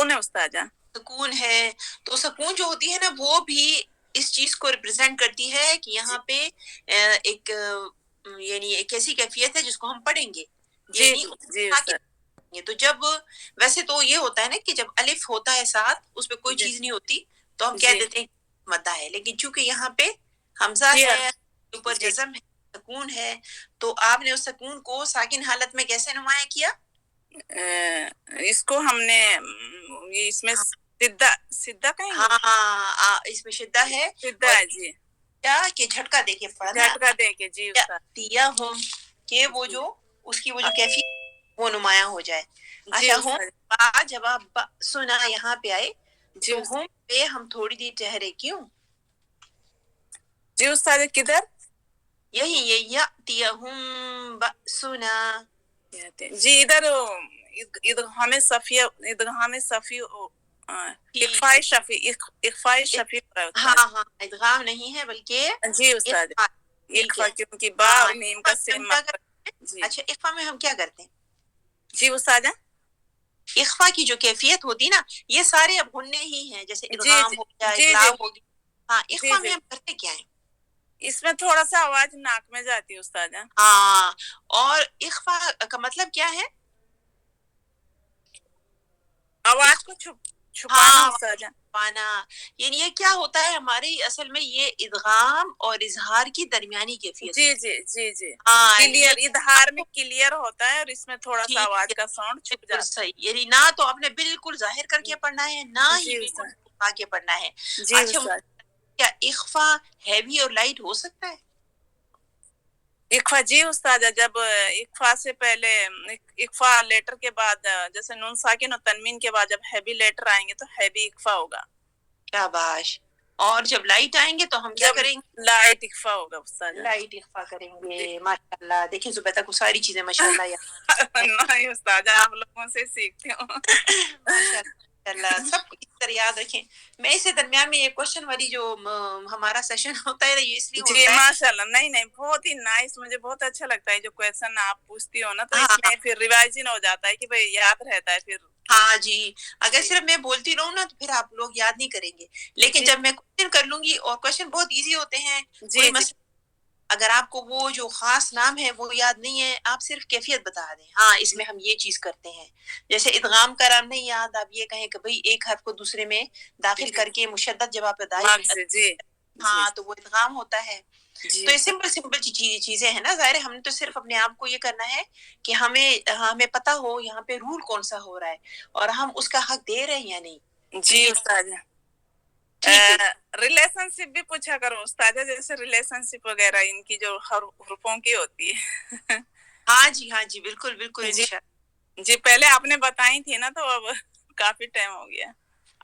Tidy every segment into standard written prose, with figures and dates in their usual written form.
سکون ہے استاد جان. سکون ہے. تو سکون جو ہوتی ہے نا وہ بھی اس چیز کو ریپرزینٹ کرتی ہے کہ یہاں پہ ایک یعنی ایک ایسی کیفیت ہے جس کو ہم پڑھیں گے. جی جی استاد. تو جب ویسے تو یہ ہوتا ہے نا کہ جب الف ہوتا ہے ساتھ اس پہ کوئی چیز نہیں ہوتی تو ہم کہہ دیتے ہیں مدہ ہے, لیکن چونکہ یہاں پہ حمزہ ہے, اوپر جزم ہے, سکون ہے, تو آپ نے اس سکون کو ساکن حالت میں کیسے نمایاں کیا؟ اس کو ہم نے اس میں سدہ کہیں گے. ہاں اس میں شدہ ہے, سدہ ہے جی. کیا کہ جھٹکا دے کے پڑھنا, جھٹکا دے کے جی استاد. دیا ہوں کہ وہ جو اس کی وہ جو کیفیت وہ نمایاں ہو جائے. اچھا ہوں با جب آپ سنا یہاں پہ آئے تو ہوں پہ ہم تھوڑی دیر ٹھہرے کیوں؟ جی استاد کدھر؟ یہی یہ یاتیہم بأسنا جی ادھر ادغام صفی ادغام صفی اخفاء شفی اخفاء شفی. ہاں ہاں ادغام نہیں ہے بلکہ جی استاد اخفاء کیونکہ با اور میم کا سیم. اچھا اخفاء میں ہم کیا کرتے ہیں؟ جی استاد اخفاء کی جو کیفیت ہوتی نا یہ سارے اب غنّے ہی ہیں, جیسے ادغام ہو گیا, اقلاب ہو گیا. ہاں اخفاء میں ہم کرتے کیا ہیں؟ اس میں تھوڑا سا آواز ناک میں جاتی ہے استاد. ہاں اور اخفاء کا مطلب کیا ہے؟ آواز کو چھپانا استاد. چھپانا, یعنی یہ کیا ہوتا ہے ہماری اصل میں یہ ادغام اور اظہار کی درمیانی کیفیت. جی جی جی جی کلیئر اظہار میں کلیئر ہوتا ہے اور اس میں تھوڑا سا آواز کا ساؤنڈ چھپ جاتا ہے. صحیح, یعنی نہ تو آپ نے بالکل ظاہر کر کے پڑھنا ہے نہ ہی بالکل چھپا کے پڑھنا ہے. اچھا کیا اخفاء ہیوی اور لائٹ ہو سکتا ہے؟ اخفاء جی استاد جب اخفاء سے پہلے اخفاء لیٹر کے بعد جیسے نون ساکن اور تنوین کے بعد جب ہیوی لیٹر آئیں گے تو ہیوی اخفاء ہوگا. کیا باش. اور جب لائٹ آئیں گے تو ہم کیا کریں گے؟ لائٹ اخفاء ہوگا استاد. لائٹ اخفاء کریں گے. ماشاء اللہ, دیکھیں زبیدہ کو ساری چیزیں ماشاء اللہ نہیں استاد آپ لوگوں سے سیکھتے ہوں. ماشاء اللہ سب اس طرح یاد رکھیں. میں اسے درمیان میں یہ کوشچن والی جو ہمارا سیشن ہوتا ہے یہ اس لیے ہوتا ہے. جی ماشاء اللہ, نہیں بہت ہی نائس, مجھے بہت اچھا لگتا ہے جو کویشچن آپ پوچھتی ہو نا, تو اس میں پھر ریوائزن ہو جاتا ہے کہ بھئی یاد رہتا ہے پھر. ہاں جی, اگر صرف میں بولتی رہوں نا تو پھر آپ لوگ یاد نہیں کریں گے, لیکن جب میں کوشچن کر لوں گی, اور کوشچن بہت ایزی ہوتے ہیں, کوئی مسئلہ اگر آپ کو وہ جو خاص نام ہے وہ یاد نہیں ہے, آپ صرف کیفیت بتا دیں, ہاں اس میں ہم یہ چیز کرتے ہیں. جیسے ادغام کا نام نہیں یاد, آپ یہ کہیں کہ بھئی ایک حرف کو دوسرے میں داخل کر کے مشدد جب آپ ادائیں, ہاں تو وہ ادغام ہوتا ہے. تو یہ سمپل چیزیں ہیں نا, ظاہر ہے ہم نے تو صرف اپنے آپ کو یہ کرنا ہے کہ ہمیں پتہ ہو یہاں پہ رول کون سا ہو رہا ہے اور ہم اس کا حق دے رہے ہیں یا نہیں. جی استاد ریلیشن شپ بھی پوچھا کرو استاد, جیسے ریلیشن شپ وغیرہ ان کی جو حروفوں کی ہوتی ہے. ہاں جی بالکل بالکل انشاءاللہ. جی پہلے آپ نے بتائی تھی نا, تو اب کافی ٹائم ہو گیا.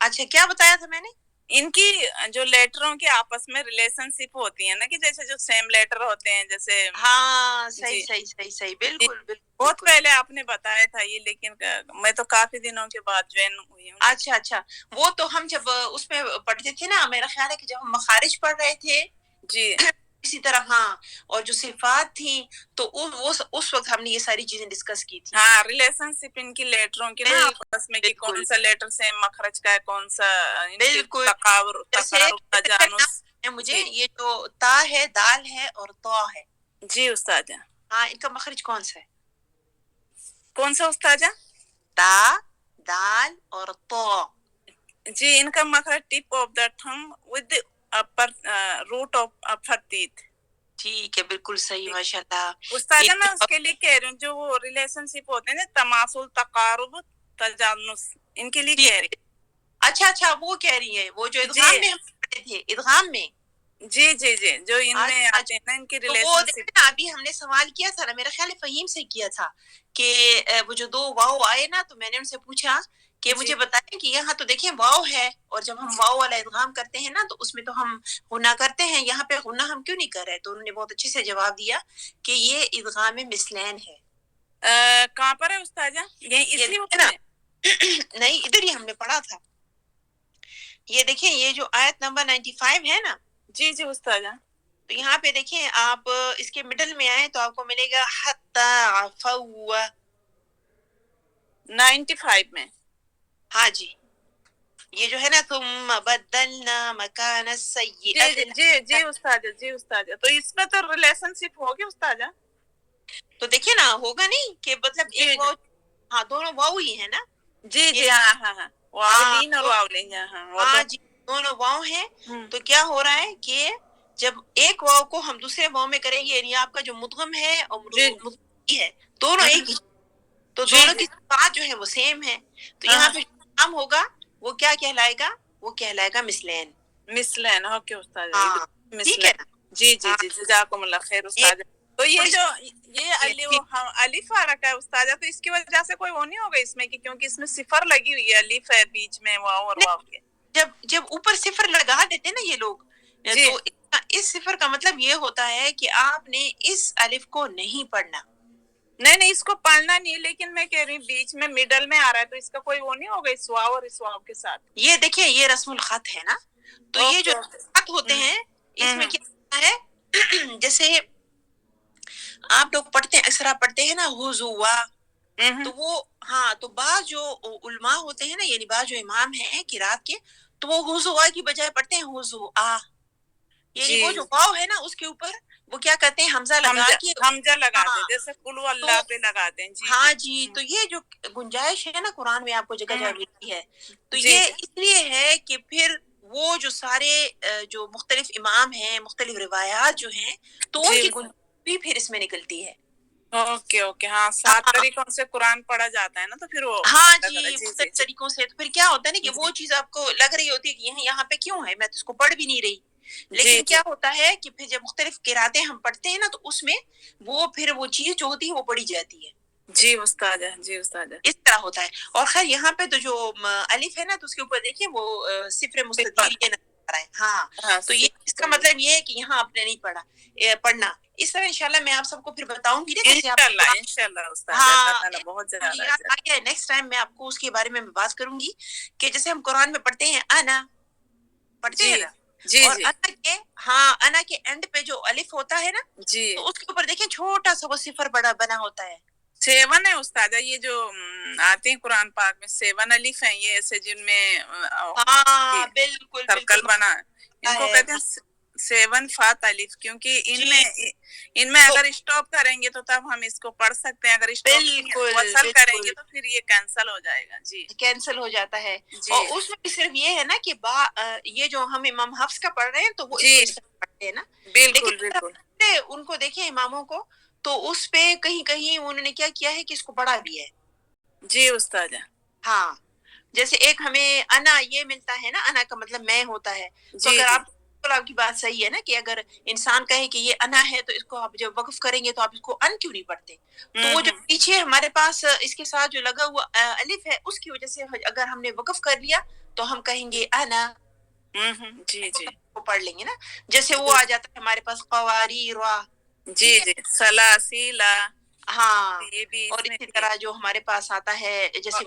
اچھا کیا بتایا تھا میں نے؟ ان کی جو لیٹروں کے آپس میں ریلیشن شپ ہوتی ہے نا, کہ جیسے جو سیم لیٹر ہوتے ہیں جیسے. ہاں صحیح بالکل بہت پہلے آپ نے بتایا تھا یہ, لیکن میں تو کافی دنوں کے بعد جوائن ہوئی ہوں. اچھا وہ تو ہم جب اس میں پڑھتے تھے نا, میرا خیال ہے کہ جب ہم مخارج پڑھ رہے تھے جی اسی طرح, ہاں, اور جو صفات تھیں تو اس وقت ہم نے یہ ساری چیزیں ڈسکس کی تھی. ہاں ریلیشن شپ ان کی لیٹروں کی نا آپس میں, کہ کون سا لیٹر سے مخرج کا ہے, کون سا بالکل. تجانس. مجھے یہ جو تا ہے, دال ہے اور طا ہے. جی استاد ہاں ان کا مخرج کون سا ہے؟ کون سا استاد؟ تا, دال اور طا. جی ان کا مخرج tip of the thumb with upper root of upper teeth. ٹھیک ہے بالکل صحیح, ماشاء اللہ. استاد میں اس کے لیے کہہ رہی ہوں, جو وہ ریلیشن شپ ہوتے ہیں نا, تماثل, تقارب, تجانس, ان کے لیے کہہ رہی. اچھا وہ کہہ رہی ہے, وہ جو ادغام میں ہم پڑھے تھے, ادغام میں. جی جو ان میں آتے ہیں نا ان کی ریلیشن شپ. ابھی ہم نے سوال کیا تھا نا, میرا خیال ہے فہیم سے کیا تھا, کہ وہ جو دو واؤ آئے نا, تو میں نے ان سے پوچھا کہ مجھے بتائیں کہ یہاں تو دیکھیں واؤ ہے, اور جب ہم واؤ والا ادغام کرتے ہیں نا تو اس میں تو ہم غنہ کرتے ہیں, یہاں پہ غنہ ہم کیوں نہیں کر رہے؟ تو انہوں نے بہت اچھے سے جواب دیا کہ یہ ادغام مثلین ہے. کہاں پر ہے استاد؟ یہی اس لیے نہیں, ادھر ہی ہم نے پڑھا تھا. یہ دیکھیں, یہ جو آیت نمبر 95 ہے نا. جی استاد. تو یہاں پہ دیکھیں آپ اس کے مڈل میں آئیں تو آپ کو ملے گا حتی عفو. 95 میں. ہاں جی یہ جو ہے نا ثم بدلنا مکان السیئۃ. جی استاذہ، جی استاذہ، تو اس میں تو ریلیشن شپ ہوگی استاذہ. تو دیکھیے نا ہوگا نہیں کہ مطلب ایک واو، ہاں دونوں واو ہی ہے نا. جی ہاں ہاں ہاں، واو لین اور واو لین. ہاں جی دونوں واو ہیں. تو کیا ہو رہا ہے کہ جب ایک واو کو ہم دوسرے واو میں کریں گے، یعنی آپ کا جو مدغم ہے اور مدغم ہے دونوں ایک ہی، تو دونوں کی صفات جو ہے وہ سیم ہے. تو یہاں پہ جو کام ہوگا وہ کیا کہلائے گا؟ وہ کہلائے گا مثلین. مثلین، اوکے استاد. ہاں ٹھیک ہے نا. جی جزاکم اللہ خیر استاد. تو یہ جو یہ الف آ رکھا ہے استاذہ، تو اس کی وجہ سے کوئی وہ نہیں ہوگا اس میں کہ کیونکہ اس میں صفر لگی ہوئی ہے، الف ہے بیچ میں واو اور واو کے. جب اوپر صفر لگا دیتے نا یہ لوگ، تو اس صفر کا مطلب یہ ہوتا ہے کہ آپ نے اس الف کو نہیں پڑھنا. نہیں اس کو پڑھنا نہیں، لیکن میں کہہ رہی ہوں بیچ میں مڈل میں آ رہا ہے، تو اس کا کوئی وہ نہیں ہوگا اس واو اور اس واو کے ساتھ. یہ دیکھیں یہ رسم الخط ہے نا. تو یہ جو خط ہوتے ہیں اس میں کیا ہوتا ہے، جیسے آپ لوگ پڑھتے ہیں، اکثر آپ پڑھتے ہیں نا حضوا، تو وہ ہاں تو بعض جو علماء ہوتے ہیں نا، یعنی بعض جو امام ہیں قرات کے، تو وہ حضوا کی بجائے پڑھتے ہیں حضوا. یعنی وہ جو واو ہے نا اس کے اوپر وہ کیا کرتے ہیں، حمزہ لگا کے، حمزہ لگا دیں، جیسے قل اللہ پہ لگا دیں. ہاں جی. تو یہ جو گنجائش ہے نا قرآن میں آپ کو جگہ جگہ ملتی ہے، تو یہ اس لیے ہے کہ پھر وہ جو سارے جو مختلف امام ہیں، مختلف روایات جو ہیں، تو ان کی گنجائش بھی پھر اس میں نکلتی ہے. اوکے ہاں، 7 طریقوں سے قرآن پڑھا جاتا ہے نا، تو پھر وہ ہاں جی مختلف طریقوں سے. تو پھر کیا ہوتا ہے نا کہ وہ چیز آپ کو لگ رہی ہوتی ہے کہ یہاں پہ کیوں ہے، میں تو اس کو پڑھ بھی نہیں رہی، لیکن کیا ہوتا ہے کہ پھر جب مختلف قراتیں ہم پڑھتے ہیں نا، تو اس میں وہ پھر وہ چیز جو ہوتی ہے وہ پڑھی جاتی ہے. جی استاذہ، جی استاذہ، اس طرح ہوتا ہے. اور خیر یہاں پہ تو جو الف ہے نا، تو اس کے اوپر دیکھیے وہ صفر مستطیل یہ نظر آ رہا ہے. ہاں تو یہ اس کا مطلب یہ ہے کہ یہاں آپ نے نہیں پڑھنا. اس طرح انشاءاللہ میں آپ سب کو پھر بتاؤں گی نا کیسے آپ انشاءاللہ استاذہ، بہت زیادہ نیکسٹ ٹائم میں آپ کو اس کے بارے میں بات کروں گی کہ جیسے ہم قرآن میں پڑھتے ہیں انا، پڑھتے ہیں نا، اور انا کے اینڈ پہ جو الف ہوتا ہے نا، تو اس کے اوپر دیکھیں چھوٹا سا وہ صفر بنا ہوتا ہے. 7 ہے استاذہ. یہ جو آتے ہیں قرآن پاک میں 7 الف ہیں، یہ ایسے جن میں بالکل سرکل بنا ہے، ان کو کہتے ہیں 7 فات الف، کیونکہ ان میں اگر اسٹاپ کریں گے تو تب ہم اس کو پڑھ سکتے ہیں، اگر اسٹاپ وصل کریں گے تو پھر یہ کینسل ہو جائے گا. کینسل ہو جاتا ہے. اور اس میں صرف یہ ہے نا کہ یہ جو ہم امام حفص کا پڑھ رہے ہیں تو وہ اس کو پڑھتے ہیں نا، بالکل ان کو دیکھیں اماموں کو، تو اس پہ کہیں کہیں انہوں نے کیا کیا ہے کہ اس کو پڑھا بھی ہے. جی استاذہ. ہاں جیسے ایک ہمیں انا یہ ملتا ہے نا، انا کا مطلب میں ہوتا ہے. تو اگر آپ کی بات صحیح ہے نا کہ اگر انسان کہے کہ یہ انا ہے، تو اس کو آپ جب وقف کریں گے تو آپ اس کو ان کیوں نہیں پڑھتے؟ تو وہ جو پیچھے ہمارے پاس اس کے ساتھ جو لگا ہوا الف ہے، اس کی وجہ سے اگر ہم نے وقف کر لیا تو ہم کہیں گے انا. جی وہ پڑھ لیں گے نا. جیسے وہ آ جاتا ہے ہمارے پاس قواریر، جی سلاسیلا. ہاں اور اسی طرح جو ہمارے پاس آتا ہے جیسے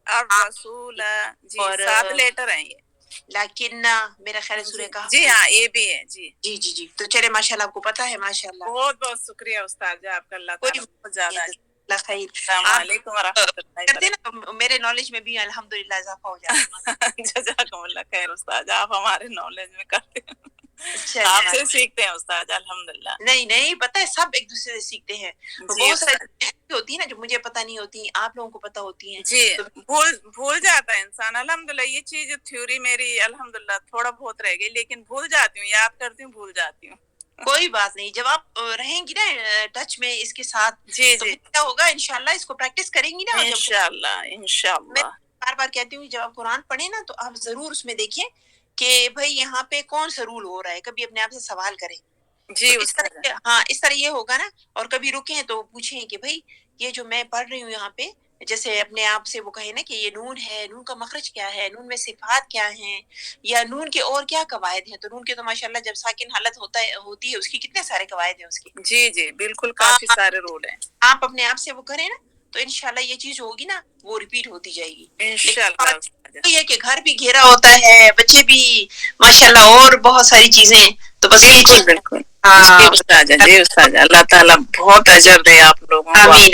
الرسول، جی 7 لیٹر ہیں یہ. لیکن میرا خیال ہے سورہ کہف. جی ہاں یہ بھی ہے. جی تو چلے ماشاءاللہ آپ کو پتا ہے. ماشاءاللہ بہت شکریہ استاد آپ کا. اللہ تعالیٰ بہت زیادہ. خیر. السلام علیکم ورحمۃ اللہ کرتے نا میرے نالج میں بھی الحمدللہ اضافہ ہو جاتا ہے. جزاکم اللہ خیر استاد، آپ ہمارے نالج میں کرتے ہیں، آپ سے سیکھتے ہیں استاد الحمدللہ. نہیں پتہ ہے سب ایک دوسرے سے سیکھتے ہیں. بہت ساری چیزیں ہوتی ہیں نا جو مجھے پتہ نہیں ہوتی، آپ لوگوں کو پتہ ہوتی ہیں. جی بھول جاتا ہے انسان. الحمدللہ یہ چیز تھیوری میری الحمدللہ تھوڑا بہت رہ گئی، لیکن بھول جاتی ہوں، یاد کرتی ہوں بھول جاتی ہوں. کوئی بات نہیں، جب آپ رہیں گی نا ٹچ میں اس کے ساتھ تو کیا ہوگا انشاءاللہ اس کو پریکٹس کریں گی نا. انشاءاللہ میں بار بار کہتی ہوں جب آپ قرآن پڑھیں نا تو آپ ضرور اس میں دیکھیں کہ بھئی یہاں پہ کون سا رول ہو رہا ہے. کبھی اپنے آپ سے سوال کریں. جی اس طرح یہ ہوگا نا. اور کبھی رکیں تو پوچھیں کہ بھئی یہ جو میں پڑھ رہی ہوں یہاں پہ، جیسے اپنے آپ سے وہ کہیں نا کہ یہ نون ہے، نون کا مخرج کیا ہے، نون میں صفات کیا ہیں، یا نون کے اور کیا قواعد ہیں. تو نون کے تو ماشاءاللہ جب ساکن حالت ہوتی ہے اس کی کتنے سارے قواعد ہیں اس کے. جی بالکل کافی سارے رول ہیں. آپ اپنے آپ سے وہ کریں نا تو انشاءاللہ یہ چیز ہوگی نا وہ ریپیٹ ہوتی جائے گی. انشاءاللہ یہ کہ گھر بھی گھیرا ہوتا ہے، بچے بھی ماشاءاللہ اور بہت ساری چیزیں. تو بس یہ چیز بالکل. جی استاد اللہ تعالیٰ بہت اجر دے آپ لوگوں کو. آمین.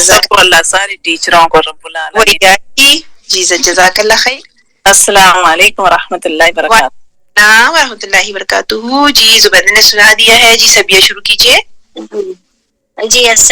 سب کو اللہ، ساری ٹیچروں کو رب العالمین. جی جزاک اللہ خیر. السلام علیکم ورحمۃ اللہ وبرکاتہ. السلام ورحمۃ اللہ وبرکاتہ. جی زبید نے سنا دیا ہے. جی سبیہ شروع کیجیے. جی السلام